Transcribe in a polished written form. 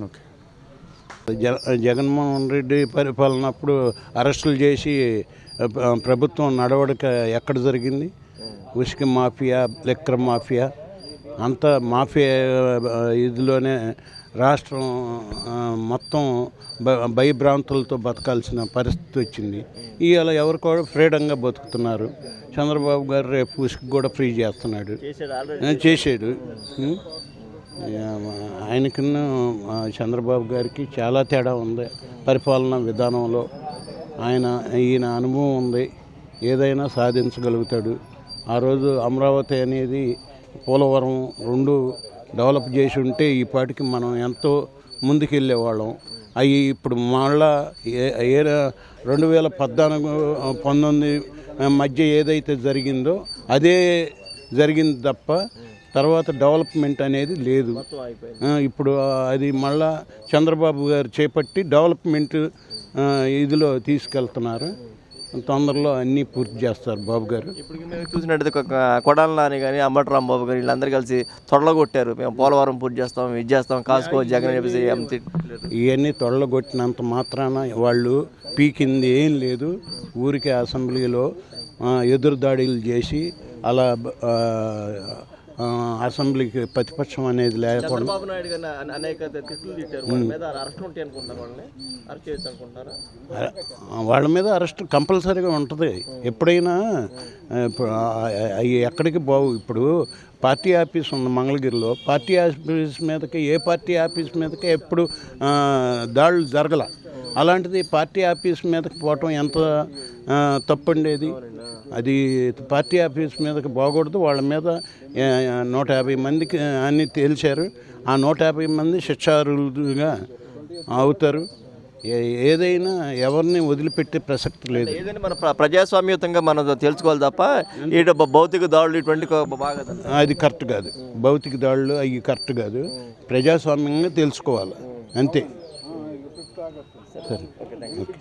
Okay. Jaganmohan Reddy పరిపాలనప్పుడు అరెస్టులు చేసి ప్రభుత్వం నడవడిక ఎక్కడ జరిగింది? ఉసుక మాఫియా, లిక్కర్ మాఫియా అంతా మాఫియా ఇదిలోనే రాష్ట్రం మొత్తం భయభ్రాంతులతో బతకాల్సిన పరిస్థితి వచ్చింది. ఇవాళ ఎవరు కూడా ఫ్రీడంగా బతుకుతున్నారు. చంద్రబాబు గారు రేపు ఉసుక కూడా ఫ్రీ చేస్తున్నాడు, చేసాడు. ఆయనకున్న చంద్రబాబు గారికి చాలా తేడా ఉంది పరిపాలనా విధానంలో. ఈయన అనుభవం ఉంది, ఏదైనా సాధించగలుగుతాడు. ఆ రోజు అమరావతి అనేది పోలవరం రెండు డెవలప్ చేసి ఉంటే ఈ పాటికి మనం ఎంతో ముందుకెళ్ళేవాళ్ళం. అవి ఇప్పుడు మళ్ళా 2014-19 మధ్య ఏదైతే జరిగిందో అదే జరిగింది తప్ప తర్వాత డెవలప్మెంట్ అనేది లేదు. ఇప్పుడు అది మళ్ళా చంద్రబాబు గారు చేపట్టి డెవలప్మెంట్ ఇదిలో తీసుకెళ్తున్నారు. తొందరలో అన్నీ పూర్తి చేస్తారు బాబు గారు. ఇప్పుడు మేము చూసినట్టయితే కొడాలి నాని కానీ అంబటి రాంబాబు గారు వీళ్ళందరూ కలిసి తొడలగొట్టారు. మేము పోలవరం పూర్తి చేస్తాం, ఇది చేస్తాం, కాసుకో జగన్ చెప్పేసి ఇవన్నీ తొడలగొట్టినంత మాత్రాన వాళ్ళు పీకింది ఏం లేదు. ఊరికే అసెంబ్లీలో ఎదురుదాడులు చేసి అలా అసెంబ్లీకి ప్రతిపక్షం అనేది లేకుండా చంద్రబాబు నాయుడు గారిని అనేక తిట్లు తిట్టారు. వాళ్ళ మీద అరెస్ట్ కంపల్సరీగా ఉంటుంది. ఎప్పుడైనా ఎక్కడికి బాగు. ఇప్పుడు పార్టీ ఆఫీస్ ఉంది మంగళగిరిలో, పార్టీ ఆఫీస్ మీదకి ఏ పార్టీ ఆఫీస్ మీదకి ఎప్పుడు దాడులు జరగల. అలాంటిది పార్టీ ఆఫీస్ మీదకి పోవటం ఎంత తప్పండేది. అది పార్టీ ఆఫీస్ మీదకి పోకూడదు. వాళ్ళ మీద 150 మందికి అన్నీ తేల్చారు. ఆ 150 మంది శిక్షార్హులుగా అవుతారు. ఏదైనా ఎవరిని వదిలిపెట్టే ప్రసక్తి లేదు. ఏదైనా మన ప్రజాస్వామ్యతంగా మనం తెలుసుకోవాలి తప్ప ఇటు భౌతిక దాడులు ఇటువంటి బాగా అది కరెక్ట్ కాదు. భౌతిక దాడులు అవి కరెక్ట్ కాదు. ప్రజాస్వామ్యంగా తెలుసుకోవాలి అంతే. సరే, ఓకే.